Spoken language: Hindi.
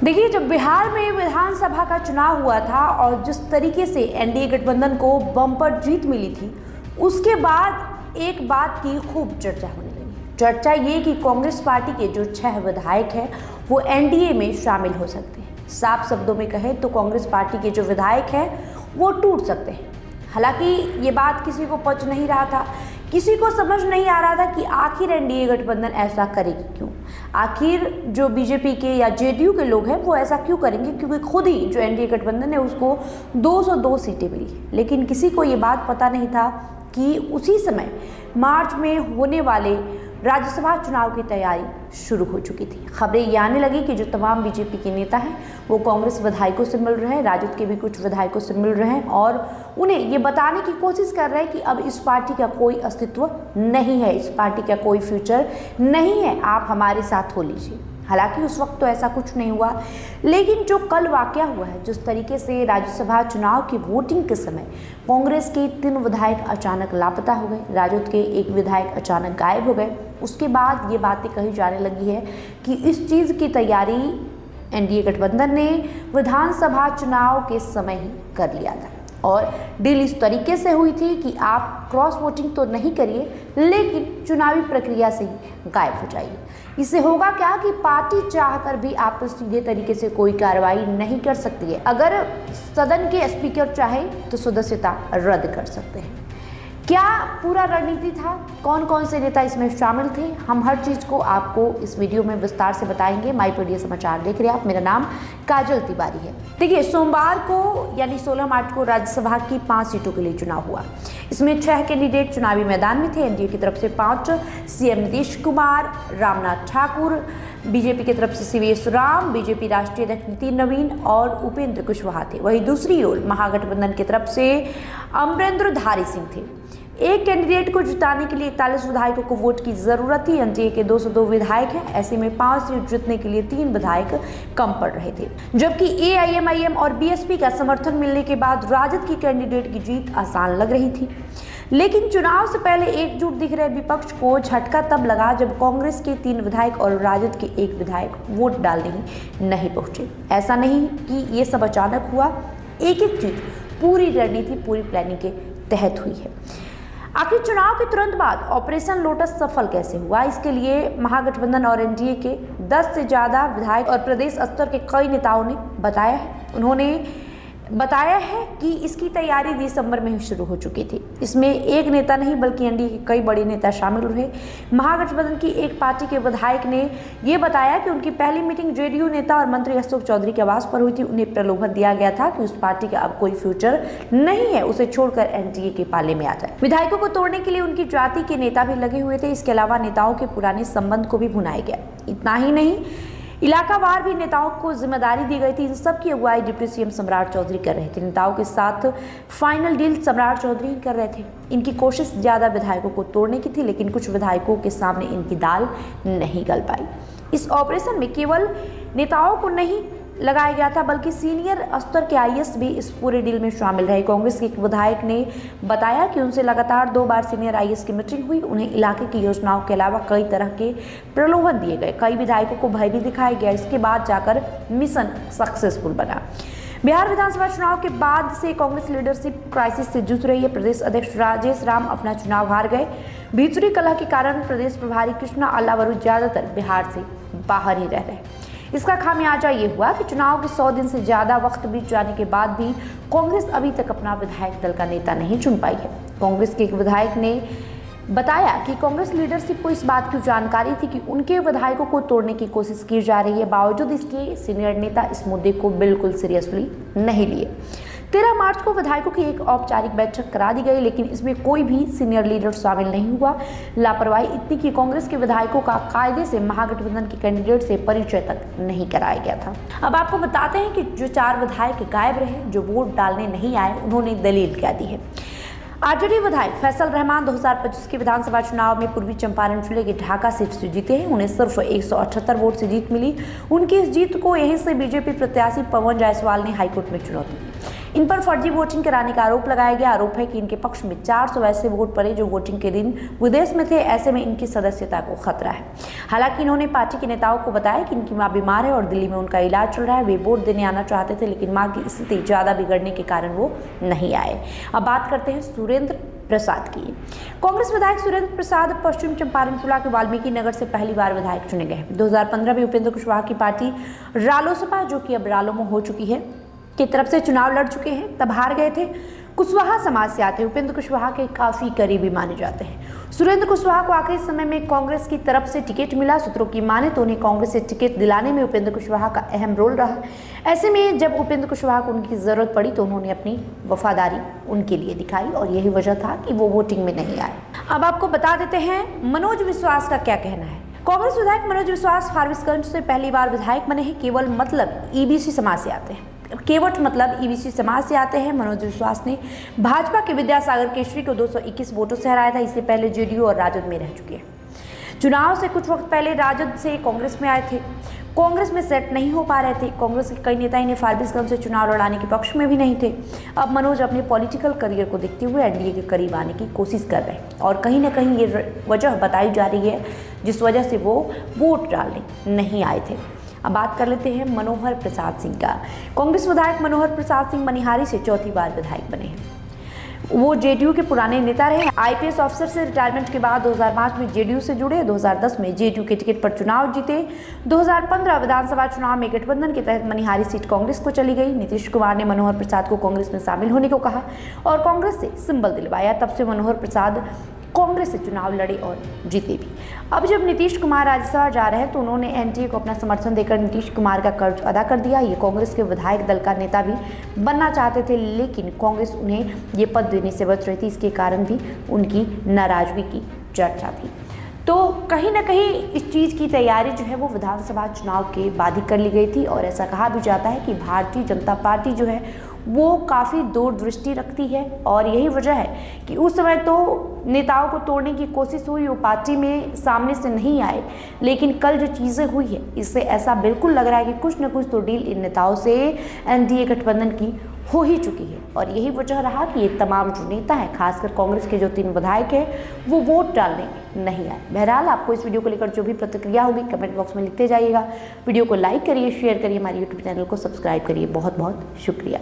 देखिए, जब बिहार में विधानसभा का चुनाव हुआ था और जिस तरीके से एनडीए गठबंधन को बम्पर जीत मिली थी, उसके बाद एक बात की खूब चर्चा होने लगी। चर्चा ये कि कांग्रेस पार्टी के जो 6 विधायक हैं वो एनडीए में शामिल हो सकते हैं। साफ शब्दों में कहें तो कांग्रेस पार्टी के जो विधायक हैं वो टूट सकते हैं। हालांकि ये बात किसी को पच नहीं रहा था, किसी को समझ नहीं आ रहा था कि आखिर एनडीए गठबंधन ऐसा करेगी क्यों। आखिर जो बीजेपी के या जेडीयू के लोग हैं वो ऐसा क्यों करेंगे, क्योंकि खुद ही जो एनडीए गठबंधन है उसको 202 सीटें मिली। लेकिन किसी को ये बात पता नहीं था कि उसी समय मार्च में होने वाले राज्यसभा चुनाव की तैयारी शुरू हो चुकी थी। खबरें ये आने लगी कि जो तमाम बीजेपी के नेता हैं वो कांग्रेस विधायकों से मिल रहे हैं, राजद के भी कुछ विधायकों से मिल रहे हैं और उन्हें ये बताने की कोशिश कर रहे हैं कि अब इस पार्टी का कोई अस्तित्व नहीं है, इस पार्टी का कोई फ्यूचर नहीं है, आप हमारे साथ हो लीजिए। हालांकि उस वक्त तो ऐसा कुछ नहीं हुआ, लेकिन जो कल वाकया हुआ है, जिस तरीके से राज्यसभा चुनाव की वोटिंग के समय कांग्रेस के 3 विधायक अचानक लापता हो गए, राजद के 1 विधायक अचानक गायब हो गए, उसके बाद ये बातें कही जाने लगी है कि इस चीज़ की तैयारी एनडीए गठबंधन ने विधानसभा चुनाव के समय ही कर लिया था और डील इस तरीके से हुई थी कि आप क्रॉस वोटिंग तो नहीं करिए, लेकिन चुनावी प्रक्रिया से ही गायब हो जाइए। इससे होगा क्या कि पार्टी चाहकर भी आप पर सीधे तरीके से कोई कार्रवाई नहीं कर सकती है। अगर सदन के स्पीकर चाहे तो सदस्यता रद्द कर सकते हैं। क्या पूरा रणनीति था, कौन कौन से नेता इसमें शामिल थे, हम हर चीज़ को आपको इस वीडियो में विस्तार से बताएंगे। माई पीडिया समाचार देख रहे हैं आप, मेरा नाम काजल तिवारी है। देखिए, सोमवार को यानी 16 मार्च को राज्यसभा की 5 सीटों के लिए चुनाव हुआ। इसमें 6 कैंडिडेट चुनावी मैदान में थे। एनडीए की तरफ से 5 सीएम नीतीश कुमार, रामनाथ ठाकुर, बीजेपी की तरफ से सीवीएस राम, बीजेपी राष्ट्रीय अध्यक्ष नितिन नवीन और उपेंद्र कुशवाहा थे। वहीं दूसरी ओर महागठबंधन की तरफ से अमरेंद्रधारी सिंह थे। एक कैंडिडेट को जिताने के लिए 41 विधायकों को वोट की जरूरत थी। एनडीए के 202 विधायक हैं, ऐसे में 5 सीट जीतने के लिए 3 विधायक कम पड़ रहे थे। जबकि एआईएमआईएम और बीएसपी का समर्थन मिलने के बाद राजद की कैंडिडेट की जीत आसान लग रही थी। लेकिन चुनाव से पहले एकजुट दिख रहे विपक्ष को झटका तब लगा जब कांग्रेस के 3 विधायक और राजद के 1 विधायक वोट डालने ही नहीं पहुंचे। ऐसा नहीं कि ये सब अचानक हुआ, एक एक चीज पूरी रणनीति, पूरी प्लानिंग के तहत हुई है। आखिर चुनाव के तुरंत बाद ऑपरेशन लोटस सफल कैसे हुआ, इसके लिए महागठबंधन और एनडीए के 10 से ज़्यादा विधायक और प्रदेश स्तर के कई नेताओं ने बताया है। उन्होंने बताया है कि इसकी तैयारी दिसंबर में ही शुरू हो चुकी थी। इसमें एक नेता नहीं बल्कि एनडीए के कई बड़े नेता शामिल रहे। महागठबंधन की एक पार्टी के विधायक ने यह बताया कि उनकी पहली मीटिंग जेडीयू नेता और मंत्री अशोक चौधरी के आवास पर हुई थी। उन्हें प्रलोभन दिया गया था कि उस पार्टी का अब कोई फ्यूचर नहीं है, उसे छोड़कर एनडीए के पाले में आ जाए। विधायकों को तोड़ने के लिए उनकी जाति के नेता भी लगे हुए थे। इसके अलावा नेताओं के पुराने संबंध को भी भुनाया गया। इतना ही नहीं, इलाकावार भी नेताओं को जिम्मेदारी दी गई थी। इन सब की अगुवाई डिप्टी सीएम सम्राट चौधरी कर रहे थे। नेताओं के साथ फाइनल डील सम्राट चौधरी कर रहे थे। इनकी कोशिश ज़्यादा विधायकों को तोड़ने की थी, लेकिन कुछ विधायकों के सामने इनकी दाल नहीं गल पाई। इस ऑपरेशन में केवल नेताओं को नहीं लगाया गया था बल्कि सीनियर स्तर के आईएएस भी इस पूरे डील में शामिल रहे। कांग्रेस के एक विधायक ने बताया कि उनसे लगातार 2 बार सीनियर आईएएस की मीटिंग हुई। उन्हें इलाके की योजनाओं के अलावा कई तरह के प्रलोभन दिए गए। कई विधायकों को भय भी दिखाया गया। इसके बाद जाकर मिशन सक्सेसफुल बना। बिहार विधानसभा चुनाव के बाद से कांग्रेस लीडरशिप क्राइसिस से जूझ रही है। प्रदेश अध्यक्ष राजेश राम अपना चुनाव हार गए। भीतरी कलह के कारण प्रदेश प्रभारी कृष्णा अल्लावरू ज्यादातर बिहार से बाहर ही रह रहे। इसका खामियाजा ये हुआ कि चुनाव के 100 दिन से ज़्यादा वक्त बीत जाने के बाद भी कांग्रेस अभी तक अपना विधायक दल का नेता नहीं चुन पाई है। कांग्रेस के एक विधायक ने बताया कि कांग्रेस लीडरशिप को इस बात की जानकारी थी कि उनके विधायकों को तोड़ने की कोशिश की जा रही है। बावजूद इसके सीनियर नेता इस मुद्दे को बिल्कुल सीरियसली नहीं लिए। 13 मार्च को विधायकों की एक औपचारिक बैठक करा दी गई, लेकिन इसमें कोई भी सीनियर लीडर शामिल नहीं हुआ। लापरवाही इतनी कि कांग्रेस के विधायकों का कायदे से महागठबंधन के कैंडिडेट से परिचय तक नहीं कराया गया था। अब आपको बताते हैं कि जो 4 विधायक गायब रहे, जो वोट डालने नहीं आए, उन्होंने दलील क्या दी है। आरजेडी विधायक फैसल रहमान 2025 के विधानसभा चुनाव में पूर्वी चंपारण जिले के ढाका सीट से जीते हैं। उन्हें सिर्फ 178 वोट से जीत मिली। उनकी इस जीत को यहीं से बीजेपी प्रत्याशी पवन जायसवाल ने हाईकोर्ट में चुनौती दी। इन पर फर्जी वोटिंग कराने का आरोप लगाया गया। आरोप है कि इनके पक्ष में 400 ऐसे वोट पड़े जो वोटिंग के दिन विदेश में थे। ऐसे में इनकी सदस्यता को खतरा है। हालांकि इन्होंने पार्टी के नेताओं को बताया कि इनकी मां बीमार है और दिल्ली में उनका इलाज चल रहा है। वे वोट देने आना चाहते थे, लेकिन मां की स्थिति ज्यादा बिगड़ने के कारण वो नहीं आए। अब बात करते हैं सुरेंद्र प्रसाद की। कांग्रेस विधायक सुरेंद्र प्रसाद पश्चिम चंपारण जिला के वाल्मीकि नगर से पहली बार विधायक चुने गए। 2015 में उपेंद्र कुशवाहा की पार्टी रालोसपा, जो कि अब रालोमो हो चुकी है, की तरफ से चुनाव लड़ चुके हैं, तब हार गए थे। कुशवाहा समाज से आते उपेंद्र कुशवाहा के काफी करीबी माने जाते हैं। सुरेंद्र कुशवाहा को आखिरी समय में कांग्रेस की तरफ से टिकट मिला। सूत्रों की माने तो उन्हें कांग्रेस से टिकट दिलाने में उपेंद्र कुशवाहा का अहम रोल रहा। ऐसे में जब उपेंद्र कुशवाहा को उनकी जरूरत पड़ी तो उन्होंने अपनी वफादारी उनके लिए दिखाई और यही वजह था कि वो वोटिंग में नहीं आए। अब आपको बता देते हैं मनोज विश्वास का क्या कहना है। कांग्रेस विधायक मनोज विश्वास फारबिसगंज से पहली बार विधायक बने हैं। केवल मतलब ईबीसी समाज से आते हैं। केवट मतलब ईबीसी समाज से आते हैं। मनोज विश्वास ने भाजपा के विद्यासागर केसरी को 221 वोटों से हराया था। इससे पहले जेडीयू और राजद में रह चुके हैं। चुनाव से कुछ वक्त पहले राजद से कांग्रेस में आए थे। कांग्रेस में सेट नहीं हो पा रहे थे। कांग्रेस के कई नेता इन्हें फारबिसगंज से चुनाव लड़ाने के पक्ष में भी नहीं थे। अब मनोज अपने पॉलिटिकल करियर को देखते हुए एनडीए के करीब आने की कोशिश कर रहे हैं और कहीं ना कहीं ये वजह बताई जा रही है जिस वजह से वो वोट डालने नहीं आए थे। अब बात कर लेते हैं मनोहर प्रसाद सिंह का। कांग्रेस विधायक मनोहर प्रसाद सिंह मनिहारी से चौथी बार विधायक बने हैं। वो जेडीयू के पुराने नेता रहे। आईपीएस ऑफिसर से रिटायरमेंट के बाद 2005 में जेडीयू से जुड़े। 2010 में जेडीयू के टिकट पर चुनाव जीते। 2015 विधानसभा चुनाव में गठबंधन के तहत मनिहारी सीट कांग्रेस को चली गई। नीतीश कुमार ने मनोहर प्रसाद को कांग्रेस में शामिल होने को कहा और कांग्रेस से सिंबल दिलवाया। तब से मनोहर प्रसाद कांग्रेस से चुनाव लड़े और जीते भी। अब जब नीतीश कुमार राज्यसभा जा रहे हैं तो उन्होंने एनडीए को अपना समर्थन देकर नीतीश कुमार का कर्ज अदा कर दिया। ये कांग्रेस के विधायक दल का नेता भी बनना चाहते थे, लेकिन कांग्रेस उन्हें ये पद देने से बच रही थी। इसके कारण भी उनकी नाराजगी की चर्चा थी। तो कहीं ना कहीं इस चीज़ की तैयारी जो है वो विधानसभा चुनाव के बाद ही कर ली गई थी और ऐसा कहा भी जाता है कि भारतीय जनता पार्टी जो है वो काफ़ी दूरदृष्टि रखती है और यही वजह है कि उस समय तो नेताओं को तोड़ने की कोशिश हुई, वो पार्टी में सामने से नहीं आए, लेकिन कल जो चीज़ें हुई है इससे ऐसा बिल्कुल लग रहा है कि कुछ न कुछ तो डील इन नेताओं से एनडीए गठबंधन की हो ही चुकी है और यही वजह रहा कि ये तमाम जो नेता हैं, खासकर कांग्रेस के जो 3 विधायक हैं, वो वोट डालने नहीं आए। बहरहाल आपको इस वीडियो को लेकर जो भी प्रतिक्रिया होगी कमेंट बॉक्स में लिखते जाइएगा। वीडियो को लाइक करिए, शेयर करिए, हमारे यूट्यूब चैनल को सब्सक्राइब करिए। बहुत बहुत शुक्रिया।